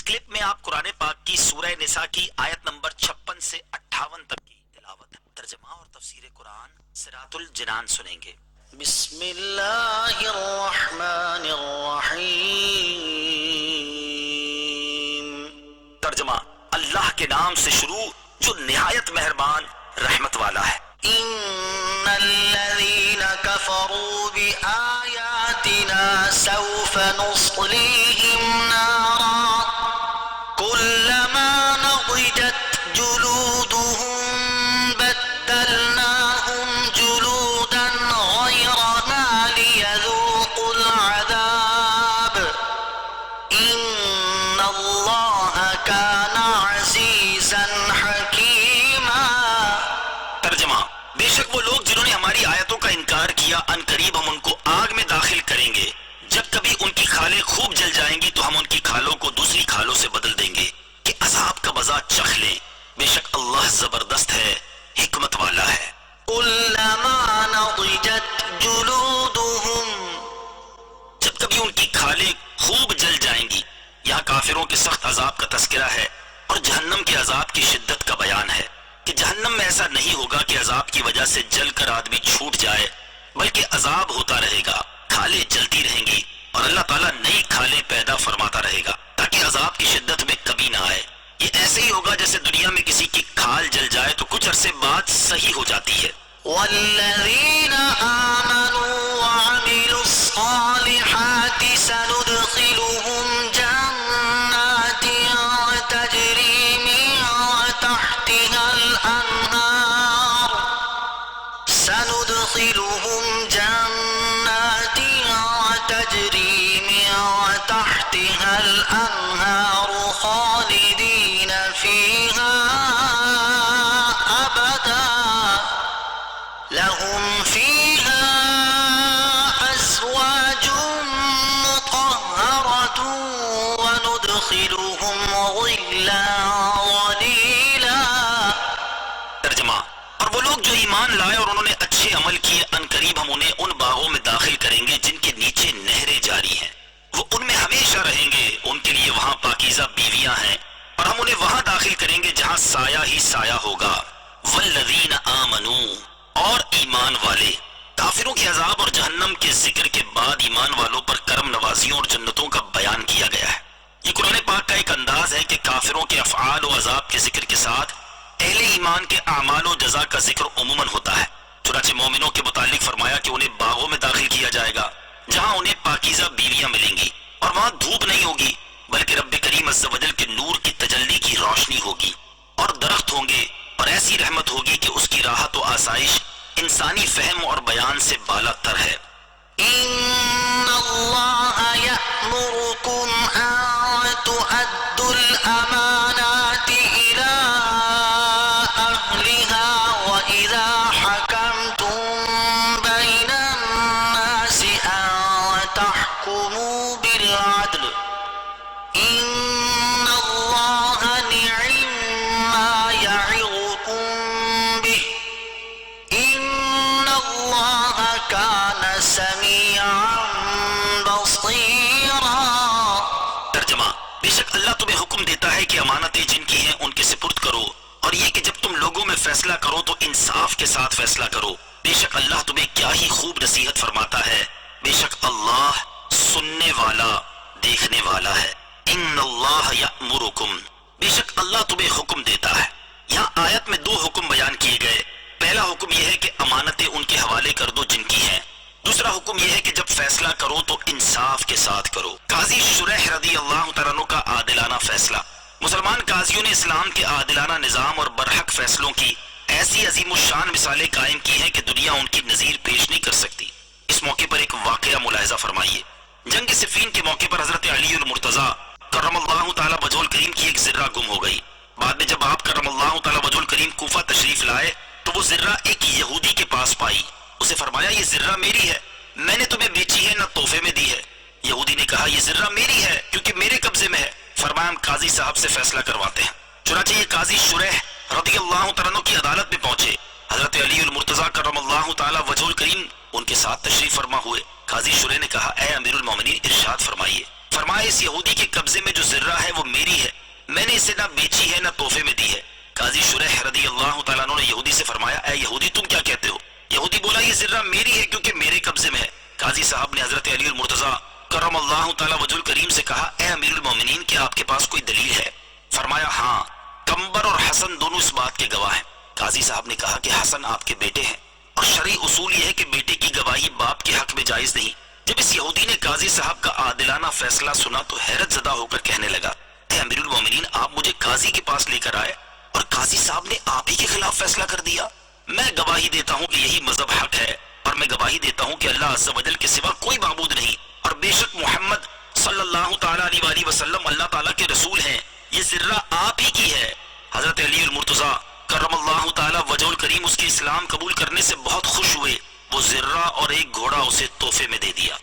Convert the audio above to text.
Clip میں آپ قرآن پاک کی سورہ نساء کی آیت نمبر 56 سے 58 تک کی تلاوت، ترجمہ اور تفسیر قرآن صراط الجنان سنیں گے۔ بسم اللہ الرحمن الرحیم۔ ترجمہ، اللہ کے نام سے شروع جو نہایت مہربان رحمت والا ہے۔ ان الذين كفروا بآياتنا سوف نصليهم نارا كلما نضجت جلودهم بدلناهم جلودا غيرها ليذوقوا العذاب ان الله كان عزيزا حكيما۔ ترجمہ، بے شک وہ لوگ جنہوں نے ہماری آیتوں کا انکار کیا عنقریب ہم ان کو آگ میں داخل کریں گے۔ جب کبھی ان کی کھالیں خوب جل جائیں گی تو ہم ان کی کھالوں کو دوسری کھالوں سے بدل دیں گے کہ عذاب کا مزہ چکھ لیں۔ بے شک اللہ زبردست ہے، حکمت والا ہے۔ کلما نضجت جلودہم، جب کبھی ان کی کھالیں خوب جل جائیں گی۔ یہاں کافروں کے سخت عذاب کا تذکرہ ہے اور جہنم کے عذاب کی شدت کا بیان ہے کہ جہنم میں ایسا نہیں ہوگا کہ عذاب کی وجہ سے جل کر آدمی چھوٹ جائے، بلکہ عذاب ہوتا رہے گا، کھالیں جلتی رہیں گی اور اللہ تعالیٰ نئی کھالیں پیدا فرماتا رہے گا تاکہ عذاب کی شدت میں کمی نہ آئے۔ یہ ایسے ہی ہوگا جیسے دنیا میں کسی کی کھال جل جائے تو کچھ عرصے بعد صحیح ہو جاتی ہے۔ والذین آمنوا وعملوا الصالحات سندخلهم جنات تجری من تحتها الانہار سندخلهم جنات تجری من تحتها الانہار خالدین فیہا ابدا لهم فیہا ازواج مطہرۃ وندخلهم ظلا ظلیلا۔ ترجمہ، اور وہ لوگ جو ایمان لائے اور انہوں نے اچھے عمل کیے عنقریب ہم انہیں ان باغوں میں داخل کریں گے جن کے نیچے نہریں جاری ہیں، وہ ان میں ہمیشہ رہیں گے، ان کے لیے وہاں پاکیزہ بیویاں ہیں اور ہم انہیں وہاں داخل کریں گے جہاں سایہ ہی سایہ ہوگا۔ والذین آمنوا، اور ایمان والے۔ کافروں کے عذاب اور جہنم کے ذکر کے بعد ایمان والوں پر کرم نوازیوں اور جنتوں کا بیان کیا گیا ہے۔ یہ قرآن پاک کا ایک انداز ہے کہ کافروں کے افعال و عذاب کے ذکر کے ساتھ اہل ایمان کے اعمال و جزا کا ذکر عموماً ہوتا ہے۔ چنانچہ مومنوں کے متعلق فرمایا کہ انہیں باغوں میں داخل کیا جائے گا جہاں انہیں پاکیزہ بیویاں ملیں گی اور وہاں دھوپ نہیں ہوگی بلکہ رب کریم عز و جل کے نور کی تجلی کی روشنی ہوگی، اور درخت ہوں گے اور ایسی رحمت ہوگی کہ اس کی راحت و آسائش انسانی فہم اور بیان سے بالا تر ہے۔ ان اللہ یأمرکم ان تؤدوا الامانات الى اہلها واذا حکمتم بین الناس ان تحکموا بالعدل ان اللہ نعم ما یعظکم به ان اللہ کان سمیعا بصیرا۔ ترجمہ، بے شک اللہ تمہیں حکم دیتا ہے کہ امانتیں جن کی ہیں ان کے سپرد کرو، اور یہ کہ جب تم لوگوں میں فیصلہ کرو تو انصاف کے ساتھ فیصلہ کرو۔ بے شک اللہ تمہیں کیا ہی خوب نصیحت فرماتا ہے، بے شک اللہ سننے والا دیکھنے والا ہے۔ ان اللہ یأمرکم، بے شک اللہ تمہیں حکم دیتا ہے۔ یہاں آیت میں دو حکم بیان کیے گئے۔ پہلا حکم یہ ہے کہ امانتیں ان کے حوالے کر دو جن کی ہیں۔ دوسرا حکم یہ ہے کہ جب فیصلہ کرو تو انصاف کے ساتھ کرو۔ قاضی شریح رضی اللہ تعالیٰ عنہ کا عادلانہ فیصلہ۔ مسلمان قاضیوں نے اسلام کے عادلانہ نظام اور برحق فیصلوں کی ایسی عظیم الشان مثالیں قائم کی ہیں کہ دنیا ان کی نظیر پیش نہیں کر سکتی۔ اس موقع پر ایک واقعہ ملاحظہ فرمائیے۔ جنگ صفین کے موقع پر حضرت علی المرتضیٰ کرم اللہ تعالیٰ وجہ الکریم کی ایک ذرہ گم ہو گئی۔ بعد میں جب آپ کرم اللہ تعالیٰ وجہ الکریم کوفہ تشریف لائے تو وہ ذرہ ایک یہودی کے پاس پائی۔ اسے فرمایا یہ ذرہ میری ہے، میں نے تمہیں بیچی ہے نہ تحفے میں دی ہے۔ یہودی نے کہا یہ ذرہ میری ہے کیونکہ میرے قبضے میں ہے۔ فرمایا ہم قاضی صاحب سے فیصلہ کرواتے ہیں۔ چنانچہ یہ قاضی شریح رضی اللہ تعالیٰ عنہ کی عدالت میں پہنچے۔ حضرت علی المرتضیٰ کرم اللہ تعالیٰ وجہ الکریم ان کے ساتھ تشریف فرما ہوئے۔ قاضی شریح نے کہا اے امیر المومنین ارشاد فرمائیے۔ فرمایا اس یہودی کے قبضے میں جو ذرہ ہے وہ میری سے نہ بیچی ہے نہ تحفے میں دی ہے۔ قاضی شریح رضی اللہ تعالیٰ عنہ نے یہودی سے فرمایا اے یہودی تم کیا کہتے ہو؟ یہودی بولا یہ زرہ میری ہے کیونکہ میرے قبضے میں ہے۔ قاضی صاحب نے حضرت علی المرتضیٰ کرم اللہ تعالیٰ وجہ الکریم سے کہا اے امیر المومنین کیا آپ کے پاس کوئی دلیل ہے؟ فرمایا ہاں، کمبر اور حسن دونوں اس بات کے گواہ ہیں۔ قاضی صاحب نے کہا کہ حسن آپ کے بیٹے ہیں اور شرعی اصول یہ ہے کہ بیٹے کی گواہی باپ کے حق میں جائز نہیں۔ جب اس یہودی نے قاضی صاحب کا عادلانہ فیصلہ سنا تو حیرت زدہ ہو کر کہنے لگا اے امیر المومنین آپ مجھے قاضی کے پاس لے کر آئے اور قاضی صاحب نے آپ ہی کے خلاف فیصلہ کر دیا۔ میں گواہی دیتا ہوں کہ یہی مذہب حق ہے اور میں گواہی دیتا ہوں کہ اللہ عز و جل کے سوا کوئی معبود نہیں اور بے شک محمد صلی اللہ تعالیٰ علیہ وآلہ وسلم اللہ تعالیٰ کے رسول ہیں۔ یہ ذرہ آپ ہی کی ہے۔ حضرت علی المرتضیٰ کرم اللہ تعالیٰ وجہ الکریم اس کے اسلام قبول کرنے سے بہت خوش ہوئے۔ وہ ذرہ اور ایک گھوڑا اسے تحفے میں دے دیا۔